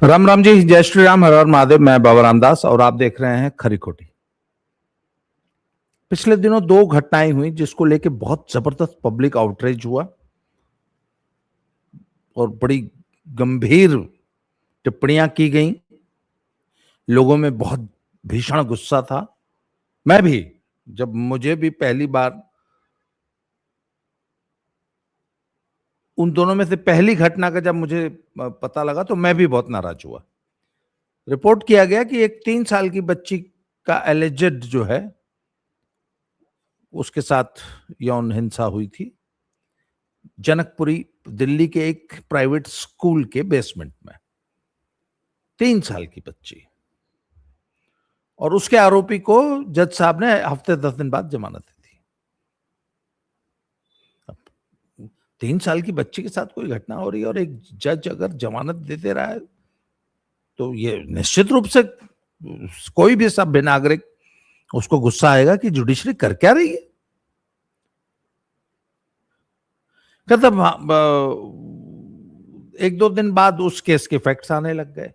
राम राम जी, जय श्री राम, हर हर महादेव। मैं बाबा रामदास और आप देख रहे हैं खरी खोटी। पिछले दिनों दो घटनाएं हुई जिसको लेके बहुत जबरदस्त पब्लिक आउटरीच हुआ और बड़ी गंभीर टिप्पणियां की गई। लोगों में बहुत भीषण गुस्सा था। मैं भी, जब मुझे भी पहली बार उन दोनों में से पहली घटना का जब मुझे पता लगा तो मैं भी बहुत नाराज हुआ। रिपोर्ट किया गया कि एक 3 साल की बच्ची का एलिजेड जो है उसके साथ यौन हिंसा हुई थी जनकपुरी, दिल्ली के एक प्राइवेट स्कूल के बेसमेंट में। 3 साल की बच्ची, और उसके आरोपी को जज साहब ने हफ्ते 10 दिन बाद जमानत दी थी। अब 3 साल की बच्ची के साथ कोई घटना हो रही है और एक जज अगर जमानत दे दे रहा है तो ये निश्चित रूप से कोई भी सभ्य नागरिक उसको गुस्सा आएगा कि जुडिशरी कर क्या रही है। कहता एक दो दिन बाद उस केस के फैक्ट्स आने लग गए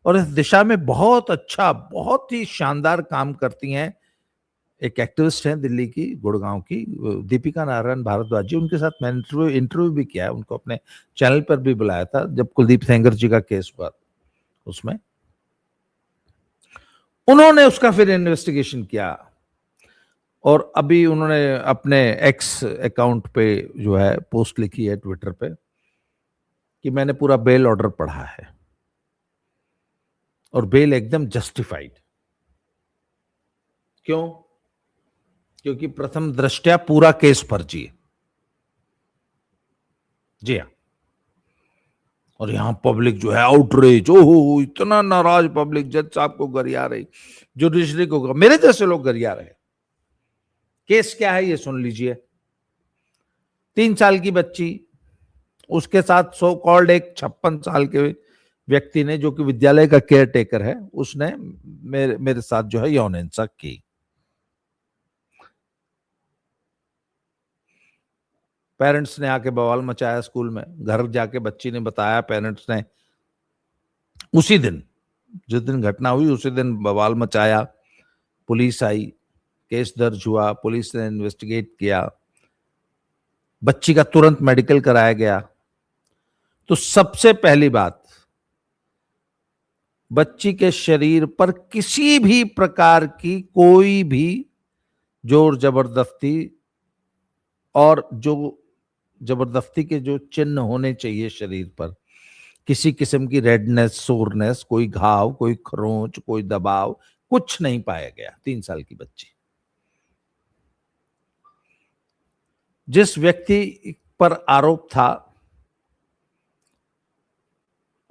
और इस दिशा में बहुत अच्छा, बहुत ही शानदार काम करती हैं एक एक्टिविस्ट हैं दिल्ली की, गुड़गांव की, दीपिका नारायण भारद्वाज जी। उनके साथ मैंने इंटरव्यू भी किया है, उनको अपने चैनल पर भी बुलाया था जब कुलदीप सेंगर जी का केस हुआ। उसमें उन्होंने उसका फिर इन्वेस्टिगेशन किया और अभी उन्होंने अपने एक्स अकाउंट पे जो है पोस्ट लिखी है ट्विटर पे कि मैंने पूरा बेल ऑर्डर पढ़ा है और बेल एकदम जस्टिफाइड। क्यों? क्योंकि प्रथम दृष्टया पूरा केस फर्जी है। जी हाँ। और यहां पब्लिक जो है आउटरेज, ओहो इतना नाराज पब्लिक, जज साहब को गरिया रही, जुडिशरी को, मेरे जैसे लोग गरिया रहे। केस क्या है ये सुन लीजिए। 3 साल की बच्ची, उसके साथ सो कॉल्ड एक 56 साल के व्यक्ति ने, जो कि विद्यालय का केयर टेकर है, उसने मेरे साथ जो है यौन हिंसा की। पेरेंट्स ने आके बवाल मचाया स्कूल में, घर जाके बच्ची ने बताया, पेरेंट्स ने उसी दिन, जिस दिन घटना हुई उसी दिन बवाल मचाया। पुलिस आई, केस दर्ज हुआ, पुलिस ने इन्वेस्टिगेट किया, बच्ची का तुरंत मेडिकल कराया गया। तो सबसे पहली बात, बच्ची के शरीर पर किसी भी प्रकार की कोई भी जोर जबरदस्ती, और जो जबरदस्ती के जो चिन्ह होने चाहिए शरीर पर, किसी किस्म की रेडनेस, सोरनेस, कोई घाव, कोई खरोंच, कोई दबाव, कुछ नहीं पाया गया। 3 साल की बच्ची। जिस व्यक्ति पर आरोप था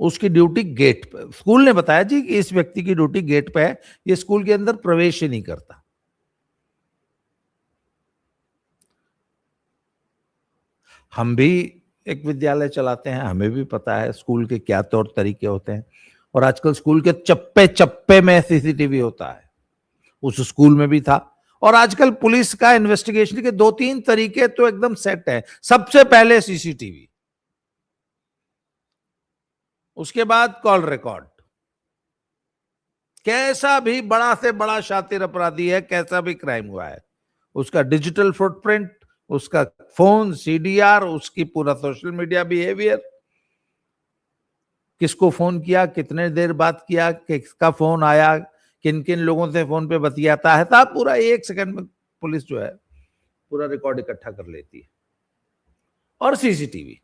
उसकी ड्यूटी गेट पे, स्कूल ने बताया जी कि इस व्यक्ति की ड्यूटी गेट पे है, ये स्कूल के अंदर प्रवेश ही नहीं करता। हम भी एक विद्यालय चलाते हैं, हमें भी पता है स्कूल के क्या तौर तरीके होते हैं। और आजकल स्कूल के चप्पे चप्पे में सीसीटीवी होता है, उस स्कूल में भी था। और आजकल पुलिस का इन्वेस्टिगेशन के 2-3 तरीके तो एकदम सेट है। सबसे पहले सीसीटीवी, उसके बाद कॉल रिकॉर्ड। कैसा भी बड़ा से बड़ा शातिर अपराधी है, कैसा भी क्राइम हुआ है, उसका डिजिटल फुटप्रिंट, उसका फोन, सीडीआर, उसकी पूरा सोशल मीडिया बिहेवियर, किसको फोन किया, कितने देर बात किया, किसका फोन आया, किन किन लोगों से फोन पे बतियाता है, सब पूरा 1 सेकंड में पुलिस जो है पूरा रिकॉर्ड इकट्ठा कर लेती है। और सीसीटीवी,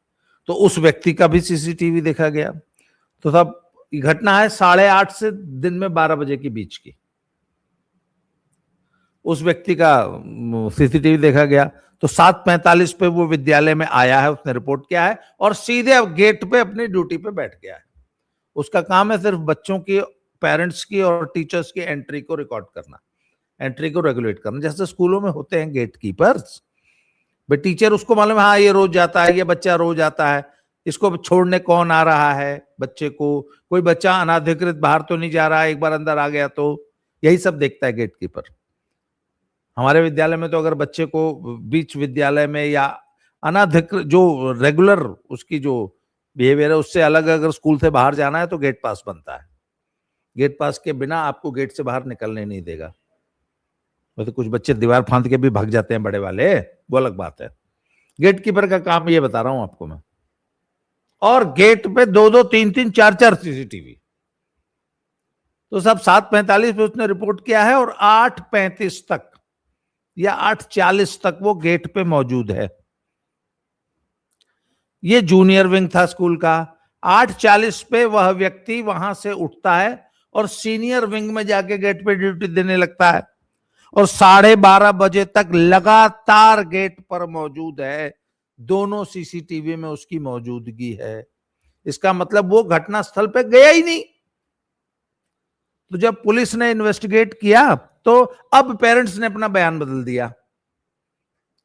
तो उस व्यक्ति का भी सीसीटीवी देखा गया। तो सब घटना है 8:30 से दिन में 12 बजे के बीच की। उस व्यक्ति का सीसीटीवी देखा गया। तो 7:45 पे वो विद्यालय में आया है, उसने रिपोर्ट किया है और सीधे गेट पे अपनी ड्यूटी पे बैठ गया है। उसका काम है सिर्फ बच्चों की, पेरेंट्स की और टीचर्स की एंट्री को रिकॉर्ड करना, एंट्री को रेगुलेट करना, जैसे स्कूलों में होते हैं गेट कीपर्स। भाई टीचर, उसको मालूम है हाँ ये रोज जाता है, ये बच्चा रोज आता है, इसको छोड़ने कौन आ रहा है बच्चे को, कोई बच्चा अनाधिकृत बाहर तो नहीं जा रहा है, एक बार अंदर आ गया तो, यही सब देखता है गेट कीपर। हमारे विद्यालय में तो अगर बच्चे को बीच विद्यालय में या अनाधिकृत, जो रेगुलर उसकी जो बिहेवियर है उससे अलग। अगर स्कूल से बाहर जाना है तो गेट पास बनता है, गेट पास के बिना आपको गेट से बाहर निकलने नहीं देगा। वैसे कुछ बच्चे दीवार फांद के भी भाग जाते हैं बड़े वाले, वो अलग बात है। गेट कीपर का काम ये बता रहा हूं आपको मैं। और गेट पे 2-2, 3-3, 4-4 सीसीटीवी। तो सब 7:45 पे उसने रिपोर्ट किया है और 8:35 तक या 8:40 तक वो गेट पे मौजूद है। ये जूनियर विंग था स्कूल का। 8:40 पे वह व्यक्ति वहां से उठता है और सीनियर विंग में जाके गेट पे ड्यूटी देने लगता है और 12:30 बजे तक लगातार गेट पर मौजूद है। दोनों सीसीटीवी में उसकी मौजूदगी है। इसका मतलब वो घटना स्थल पे गया ही नहीं। तो जब पुलिस ने इन्वेस्टिगेट किया तो अब पेरेंट्स ने अपना बयान बदल दिया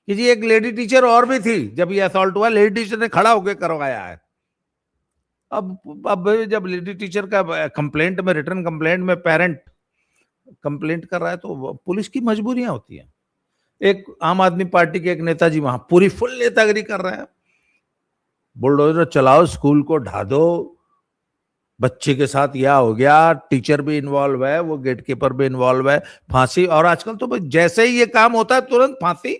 कि जी एक लेडी टीचर और भी थी जब ये असॉल्ट हुआ, लेडी टीचर ने खड़ा होकर करवाया है। अब जब लेडी टीचर का कंप्लेंट में, रिटर्न कंप्लेंट में पेरेंट कंप्लेंट कर रहा है तो पुलिस की मजबूरियां होती हैं। एक आम आदमी पार्टी के एक नेताजी वहां पूरी फुल नेतागिरी कर रहे हैं, बुलडोजर चलाओ, स्कूल को ढा दो, बच्चे के साथ यह हो गया, टीचर भी इन्वॉल्व है, वो गेट कीपर भी इन्वॉल्व है, फांसी। और आजकल तो जैसे ही ये काम होता है तुरंत फांसी,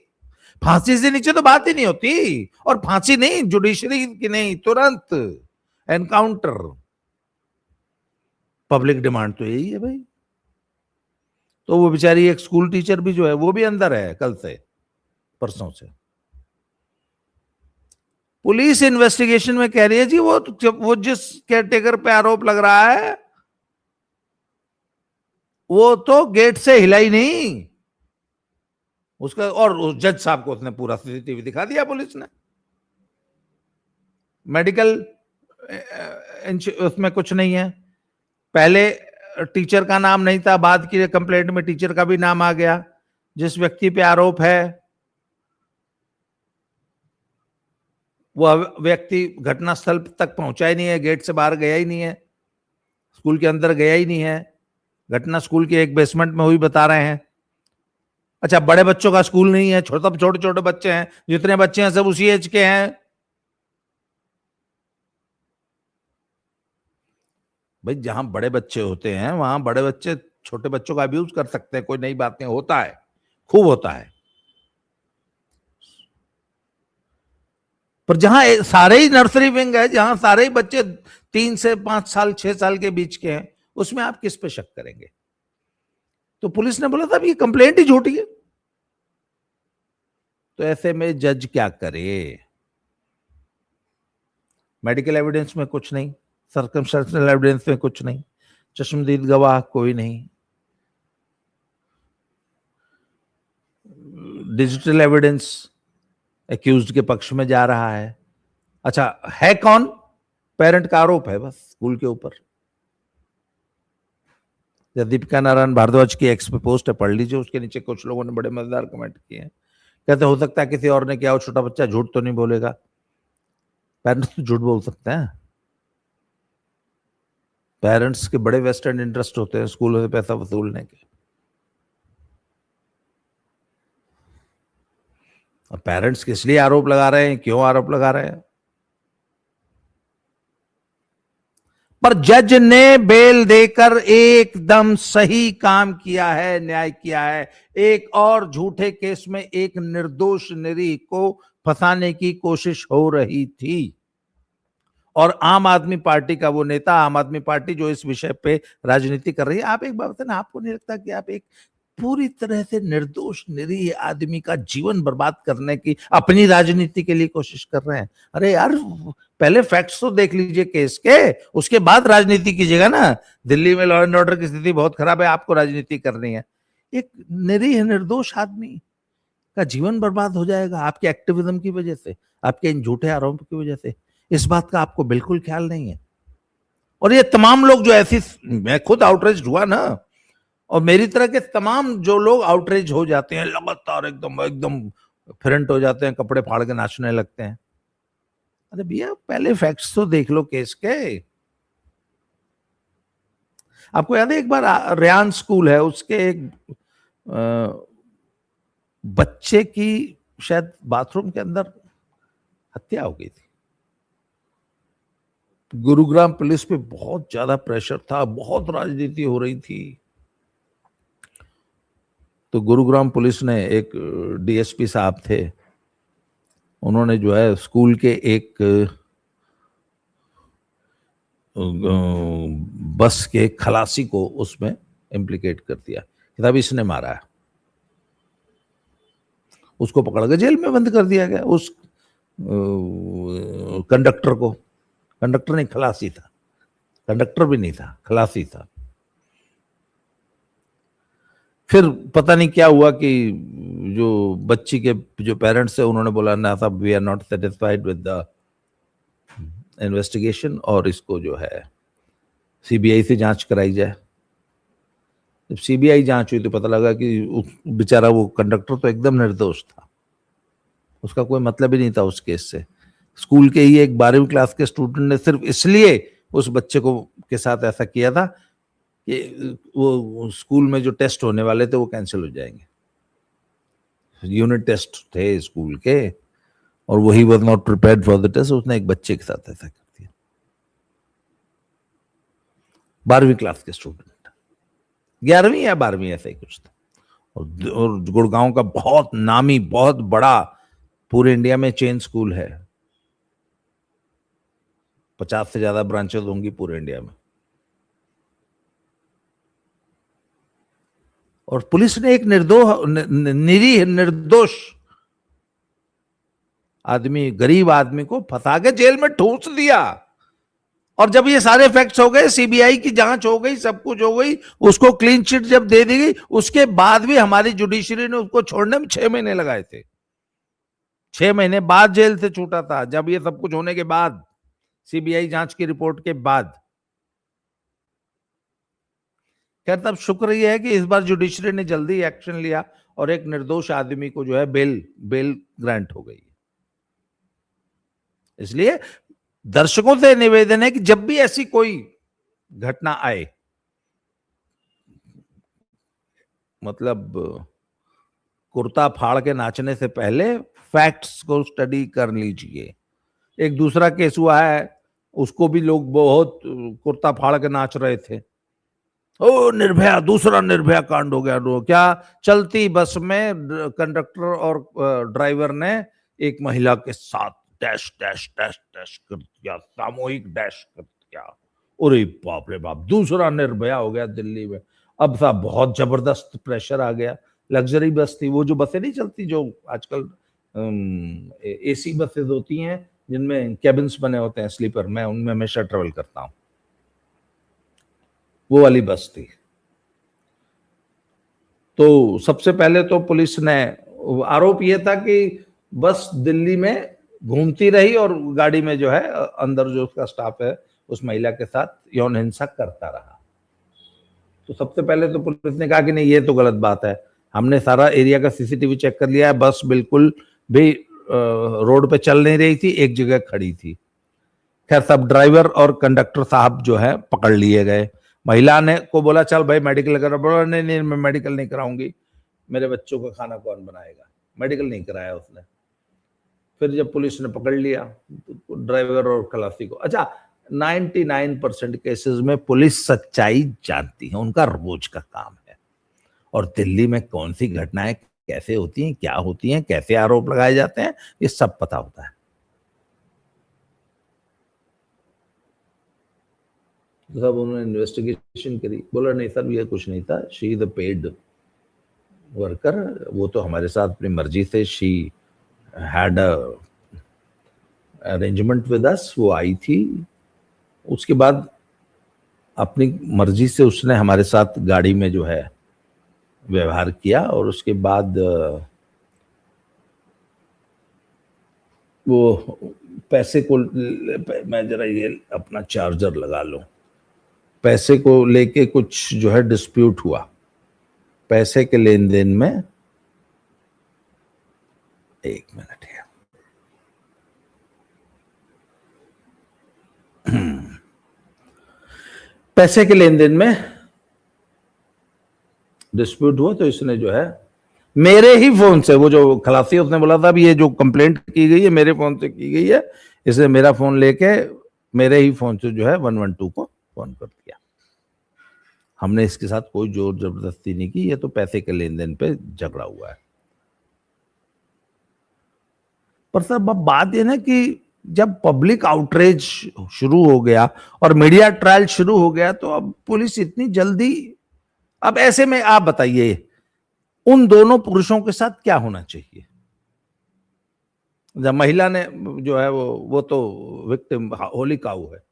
फांसी से नीचे तो बात ही नहीं होती। और फांसी नहीं, जुडिशरी की नहीं, तुरंत एनकाउंटर। पब्लिक डिमांड तो यही है भाई। तो वो बेचारी एक स्कूल टीचर भी जो है वो भी अंदर है कल से, परसों से। पुलिस इन्वेस्टिगेशन में कह रही है जी वो जिस केयरटेकर पे आरोप लग रहा है वो तो गेट से हिला ही नहीं उसका। और उस जज साहब को उसने पूरा सीसीटीवी दिखा दिया पुलिस ने। मेडिकल उसमें कुछ नहीं है। पहले टीचर का नाम नहीं था, बाद की कंप्लेंट में टीचर का भी नाम आ गया। जिस व्यक्ति पे आरोप है वह व्यक्ति घटनास्थल तक पहुंचा ही नहीं है, गेट से बाहर गया ही नहीं है, स्कूल के अंदर गया ही नहीं है। घटना स्कूल के एक बेसमेंट में हुई बता रहे हैं। अच्छा, बड़े बच्चों का स्कूल नहीं है, छोटे छोटे बच्चे हैं, जितने बच्चे हैं सब उसी एज के हैं। भाई जहां बड़े बच्चे होते हैं वहां बड़े बच्चे छोटे बच्चों का अब्यूज कर सकते हैं, कोई नई बात नहीं, होता है, खूब होता है। पर जहां सारे ही नर्सरी विंग है, जहां सारे ही बच्चे 3 से 5 साल 6 साल के बीच के हैं, उसमें आप किस पे शक करेंगे? तो पुलिस ने बोला था ये कंप्लेंट ही झूठी है। तो ऐसे में जज क्या करे? मेडिकल एविडेंस में कुछ नहीं, सर्कमस्टेंशियल एविडेंस में कुछ नहीं, चश्मदीद गवाह कोई नहीं, डिजिटल एविडेंस एक्यूज्ड के पक्ष में जा रहा है। अच्छा, है कौन? पेरेंट का आरोप है बस स्कूल के ऊपर। दीपिका नारायण भारद्वाज की एक्स पे पोस्ट है, पढ़ लीजिए, उसके नीचे कुछ लोगों ने बड़े मजेदार कमेंट किए हैं। कहते हो सकता है किसी और ने किया हो, छोटा बच्चा झूठ तो नहीं बोलेगा। पेरेंट्स तो झूठ बोल सकते हैं। पेरेंट्स के बड़े वेस्टर्न इंटरेस्ट होते हैं स्कूलों से पैसा वसूलने के। और पेरेंट्स किस लिए आरोप लगा रहे हैं, क्यों आरोप लगा रहे हैं? पर जज ने बेल देकर एकदम सही काम किया है, न्याय किया है। एक और झूठे केस में एक निर्दोष निरीह को फंसाने की कोशिश हो रही थी और आम आदमी पार्टी का वो नेता, आम आदमी पार्टी जो इस विषय पे राजनीति कर रही है। आप एक बात बताएं, आपको नहीं लगता कि आप एक पूरी तरह से निर्दोष निरीह आदमी का जीवन बर्बाद करने की अपनी राजनीति के लिए कोशिश कर रहे हैं? अरे यार, पहले फैक्ट्स तो देख लीजिए केस के, उसके बाद राजनीति कीजिएगा ना। दिल्ली में लॉ एंड ऑर्डर की स्थिति बहुत खराब है, आपको राजनीति करनी है। एक निरीह निर्दोष आदमी का जीवन बर्बाद हो जाएगा आपके एक्टिविज्म की वजह से, आपके इन झूठे आरोपों की वजह से। इस बात का आपको बिल्कुल ख्याल नहीं है। और ये तमाम लोग जो ऐसी, मैं खुद आउटरीच हुआ ना, और मेरी तरह के तमाम जो लोग आउटरीच हो जाते हैं लगातार, एकदम एकदम फ्रंट हो जाते हैं, कपड़े फाड़ के नाचने लगते हैं। अरे भैया, पहले फैक्ट्स तो देख लो केस के। आपको याद है एक बार रेयान स्कूल है, उसके एक बच्चे की शायद बाथरूम के अंदर हत्या हो गई थी। गुरुग्राम पुलिस पे बहुत ज्यादा प्रेशर था, बहुत राजनीति हो रही थी। तो गुरुग्राम पुलिस ने एक डीएसपी साहब थे, उन्होंने जो है स्कूल के एक बस के खलासी को उसमें इम्प्लीकेट कर दिया कि तब इसने मारा है। उसको पकड़ के जेल में बंद कर दिया गया, उस कंडक्टर को। कंडक्टर नहीं, खलासी था, कंडक्टर भी नहीं था, खलासी था। फिर पता नहीं क्या हुआ कि जो बच्ची के जो पेरेंट्स है उन्होंने बोला ना साहब, we are not satisfied with the investigation, और इसको जो है सीबीआई से जांच कराई जाए। जब सीबीआई जांच हुई तो पता लगा कि बेचारा वो कंडक्टर तो एकदम निर्दोष था, उसका कोई मतलब ही नहीं था उस केस से। स्कूल के ही एक 12वीं क्लास के स्टूडेंट ने सिर्फ इसलिए उस बच्चे को के साथ ऐसा किया था कि वो स्कूल में जो टेस्ट होने वाले थे वो कैंसिल हो जाएंगे, यूनिट टेस्ट थे स्कूल के, और वही was not prepared for the test, उसने एक बच्चे के साथ ऐसा कर दिया, 12वीं क्लास के स्टूडेंट, 11वीं या 12वीं ऐसा ही कुछ था। और गुड़गांव का बहुत नामी, बहुत बड़ा, पूरे इंडिया में चेन स्कूल है, 50 से ज्यादा ब्रांचेस होंगी पूरे इंडिया में। और पुलिस ने एक निर्दोष आदमी, गरीब आदमी को फंसा के जेल में ठूस दिया। और जब ये सारे फैक्ट्स हो गए, सीबीआई की जांच हो गई, सब कुछ हो गई, उसको क्लीन चिट जब दे दी गई, उसके बाद भी हमारी जुडिशरी ने उसको छोड़ने में 6 महीने लगाए थे। 6 महीने बाद जेल से छूटा था, जब ये सब कुछ होने के बाद, सीबीआई जांच की रिपोर्ट के बाद। खैर, तब शुक्र यह है कि इस बार जुडिशरी ने जल्दी एक्शन लिया और एक निर्दोष आदमी को जो है बेल ग्रांट हो गई। इसलिए दर्शकों से निवेदन है कि जब भी ऐसी कोई घटना आए, मतलब कुर्ता फाड़ के नाचने से पहले फैक्ट्स को स्टडी कर लीजिए। एक दूसरा केस हुआ है, उसको भी लोग बहुत कुर्ता फाड़ के नाच रहे थे। ओ निर्भया, दूसरा निर्भया कांड हो गया। क्या, चलती बस में कंडक्टर और ड्राइवर ने एक महिला के साथ डैश डैश डैश डैश कर दिया, सामूहिक डैश कर दिया। अरे बाप रे बाप, दूसरा निर्भया हो गया दिल्ली में। अब साहब बहुत जबरदस्त प्रेशर आ गया। लग्जरी बस थी, वो जो बसें नहीं चलती जो आजकल एसी बसेस होती हैं जिनमें कैबिन्स बने होते हैं स्लीपर, मैं उनमें हमेशा ट्रेवल करता हूं, वो वाली बस थी। तो सबसे पहले तो पुलिस ने, आरोप यह था कि बस दिल्ली में घूमती रही और गाड़ी में जो है अंदर जो उसका स्टाफ है उस महिला के साथ यौन हिंसा करता रहा। तो सबसे पहले तो पुलिस ने कहा कि नहीं, ये तो गलत बात है। हमने सारा एरिया का सीसीटीवी चेक कर लिया है, बस बिल्कुल भी रोड पे चल नहीं रही थी, एक जगह खड़ी थी। खैर, सब ड्राइवर और कंडक्टर साहब जो है पकड़ लिए गए। महिला ने को बोला चल भाई मेडिकल करा, बोला नहीं नहीं मैं मेडिकल नहीं कराऊंगी, मेरे बच्चों का खाना कौन बनाएगा। मेडिकल नहीं कराया उसने। फिर जब पुलिस ने पकड़ लिया तो ड्राइवर और खलासी को, अच्छा 99% केसेस में पुलिस सच्चाई जानती है, उनका रोज का काम है। और दिल्ली में कौन सी घटनाएं कैसे होती हैं, क्या होती हैं, कैसे आरोप लगाए जाते हैं, ये सब पता होता है। सब उन्होंने इन्वेस्टिगेशन करी, बोला नहीं सर ये कुछ नहीं था, she is a paid worker, वो तो हमारे साथ अपनी मर्जी से, she had a arrangement with us, वो आई थी, उसके बाद अपनी मर्जी से उसने हमारे साथ गाड़ी में जो है व्यवहार किया। और उसके बाद वो पैसे को, मैं जरा ये अपना चार्जर लगा लूं, पैसे को लेके कुछ जो है डिस्प्यूट हुआ, पैसे के लेन देन में। एक मिनट है, पैसे के लेन देन में डिस्प्यूट हुआ। तो इसने जो है मेरे ही फोन से, वो जो खलासी उसने बोला था ये जो कंप्लेंट की गई है मेरे फोन से की गई है, इसने मेरा फोन लेके मेरे ही फोन से जो है 112 को फोन कर दिया। हमने इसके साथ कोई जोर जबरदस्ती नहीं की, ये तो पैसे के लेन देन पे झगड़ा हुआ है। पर सर अब बात ये ना कि जब पब्लिक आउटरीच शुरू हो गया और मीडिया ट्रायल शुरू हो गया, तो अब पुलिस इतनी जल्दी, अब ऐसे में आप बताइए उन दोनों पुरुषों के साथ क्या होना चाहिए? जब महिला ने जो है वो तो विक्टिम होली काऊ है,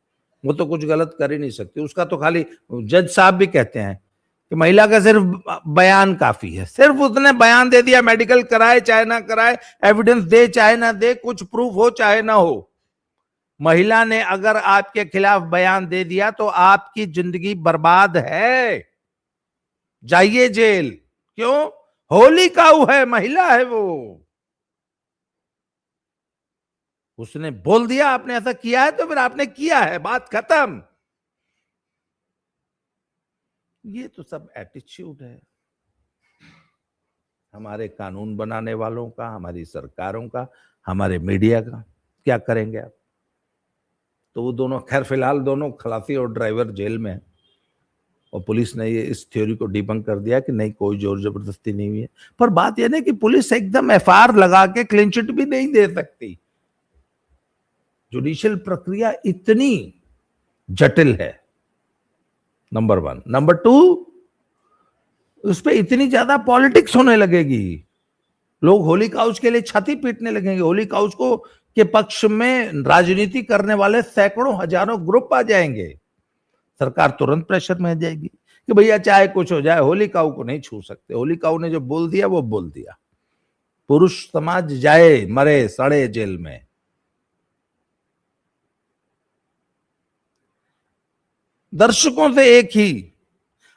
वो तो कुछ गलत कर ही नहीं सकती। उसका तो खाली जज साहब भी कहते हैं कि महिला का सिर्फ बयान काफी है, सिर्फ उसने बयान दे दिया, मेडिकल कराए चाहे ना कराए, एविडेंस दे चाहे ना दे, कुछ प्रूफ हो चाहे ना हो, महिला ने अगर आपके खिलाफ बयान दे दिया तो आपकी जिंदगी बर्बाद है, जाइए जेल। क्यों? होली काऊ है, महिला है वो, उसने बोल दिया आपने ऐसा किया है तो फिर आपने किया है, बात खत्म। ये तो सब एटीट्यूड है हमारे कानून बनाने वालों का, हमारी सरकारों का, हमारे मीडिया का। क्या करेंगे आप? तो वो दोनों, खैर फिलहाल दोनों खलासी और ड्राइवर जेल में है, और पुलिस ने ये इस थ्योरी को डिबंक कर दिया कि नहीं, कोई जोर जबरदस्ती नहीं हुई है। पर बात यह ना कि पुलिस एकदम एफआईआर लगा के क्लीन चिट भी नहीं दे सकती। जुडिशियल प्रक्रिया इतनी जटिल है, नंबर 1। नंबर 2, उस पर इतनी ज्यादा पॉलिटिक्स होने लगेगी, लोग होली काउच के लिए छाती पीटने लगेंगे, होली काउच को के पक्ष में राजनीति करने वाले सैकड़ों हजारों ग्रुप आ जाएंगे, सरकार तुरंत प्रेशर में आ जाएगी कि भैया चाहे कुछ हो जाए, होली काऊ को नहीं छू सकते। होली काऊ ने जो बोल दिया वो बोल दिया, पुरुष समाज जाए मरे सड़े जेल में। दर्शकों से एक ही,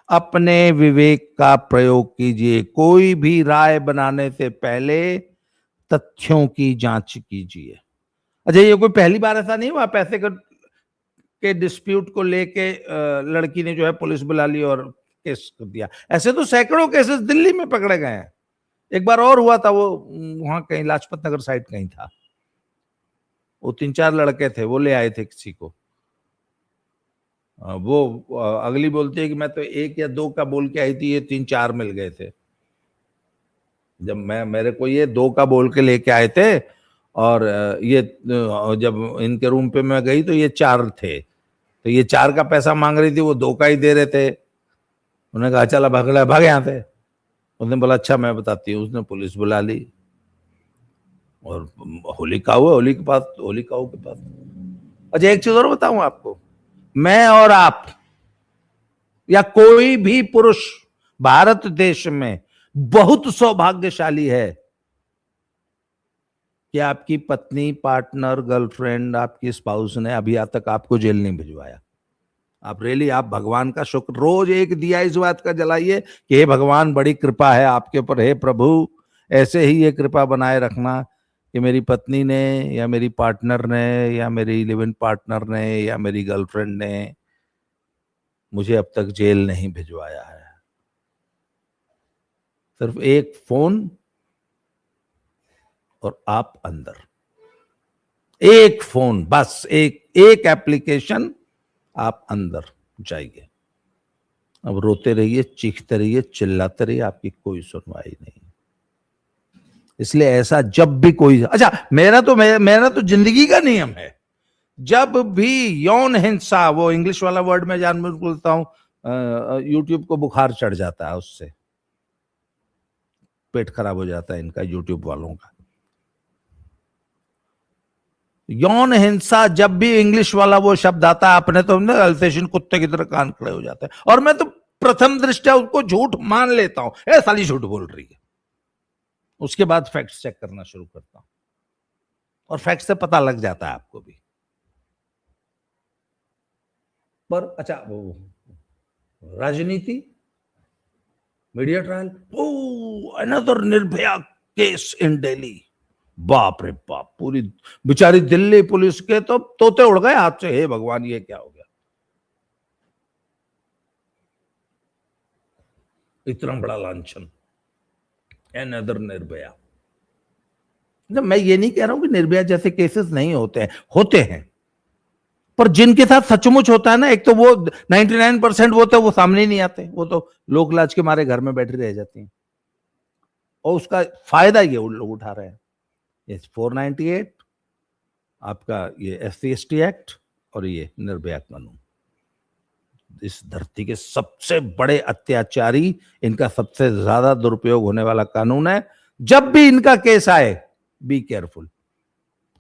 अपने विवेक का प्रयोग कीजिए, कोई भी राय बनाने से पहले तथ्यों की जांच कीजिए। अच्छा, ये कोई पहली बार ऐसा नहीं हुआ पैसे के डिस्प्यूट को लेके लड़की ने जो है पुलिस बुला ली और केस कर दिया। ऐसे तो सैकड़ों केसेस दिल्ली में पकड़े गए हैं। एक बार और हुआ था, वो वहां कहीं लाजपत नगर साइड कहीं था, वो 3-4 लड़के थे, वो ले आए थे किसी को, वो अगली बोलती है कि मैं तो 1 या 2 का बोल के आई थी, ये 3-4 मिल गए थे। जब मेरे को ये 2 का बोल के लेके आए थे, और ये जब इनके रूम पे मैं गई तो ये 4 थे, तो ये 4 का पैसा मांग रही थी, वो 2 का ही दे रहे थे। उन्होंने कहा चला भाग यहाँ से। उसने बोला अच्छा मैं बताती हूँ। उसने पुलिस बुला ली और होली काऊ है, होली काऊ के पास। अच्छा, एक चीज और बताऊं आपको, मैं और आप या कोई भी पुरुष भारत देश में बहुत सौभाग्यशाली है कि आपकी पत्नी, पार्टनर, गर्लफ्रेंड, आपकी स्पाउस ने अभी तक आपको जेल नहीं भिजवाया। आप रियली, आप भगवान का शुक्र रोज एक दिया इस बात का जलाइए कि हे भगवान, बड़ी कृपा है आपके ऊपर, हे प्रभु ऐसे ही ये कृपा बनाए रखना कि मेरी पत्नी ने या मेरी पार्टनर ने या मेरी लिव इन पार्टनर ने या मेरी गर्लफ्रेंड ने मुझे अब तक जेल नहीं भिजवाया है। सिर्फ एक फोन और आप अंदर, एक फोन बस, एक एप्लीकेशन, आप अंदर जाइए। अब रोते रहिए, चीखते रहिए, चिल्लाते रहिए, आपकी कोई सुनवाई नहीं। इसलिए ऐसा जब भी कोई, अच्छा मेरा तो जिंदगी का नियम है, जब भी यौन हिंसा, वो इंग्लिश वाला वर्ड में जानबूझ बोलता हूं, यूट्यूब को बुखार चढ़ जाता है, उससे पेट खराब हो जाता है इनका, यूट्यूब वालों का। यौन हिंसा, जब भी इंग्लिश वाला वो शब्द आता है, अपने तो अल्सेशियन कुत्ते की तरह कान खड़े हो जाते हैं, और मैं तो प्रथम दृष्टया उसको झूठ मान लेता हूं, ए साली झूठ बोल रही है। उसके बाद फैक्ट्स चेक करना शुरू करता हूं, और फैक्ट से पता लग जाता है आपको भी। पर अच्छा, वो राजनीति, media trial, another Nirbhaya case in Delhi, बाप रे बाप, पूरी बेचारी दिल्ली पुलिस के तो तोते उड़ गए हाथ से, हे भगवान ये क्या हो गया, इतना बड़ा लांछन, अनदर निर्भया। मैं ये नहीं कह रहा हूं कि निर्भया जैसे केसेस नहीं होते हैं, होते हैं, पर जिनके साथ सचमुच होता है ना, एक तो वो 99% वो तो वो सामने ही नहीं आते, वो तो लोक लाज के मारे घर में बैठी रह जाती हैं, और उसका फायदा ये उन लोग उठा रहे हैं। ये 498 आपका, ये SC/ST एक्ट, और ये निर्भया कानून, इस धरती के सबसे बड़े अत्याचारी, इनका सबसे ज्यादा दुरुपयोग होने वाला कानून है। जब भी इनका केस आए, बी केयरफुल,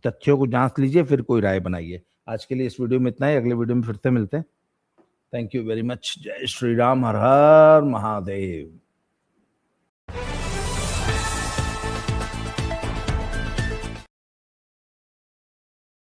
तथ्यों को जांच लीजिए, फिर कोई राय बनाइए। आज के लिए इस वीडियो में इतना ही, अगले वीडियो में फिर से मिलते हैं। Thank you very much. जय श्री राम, हर हर महादेव।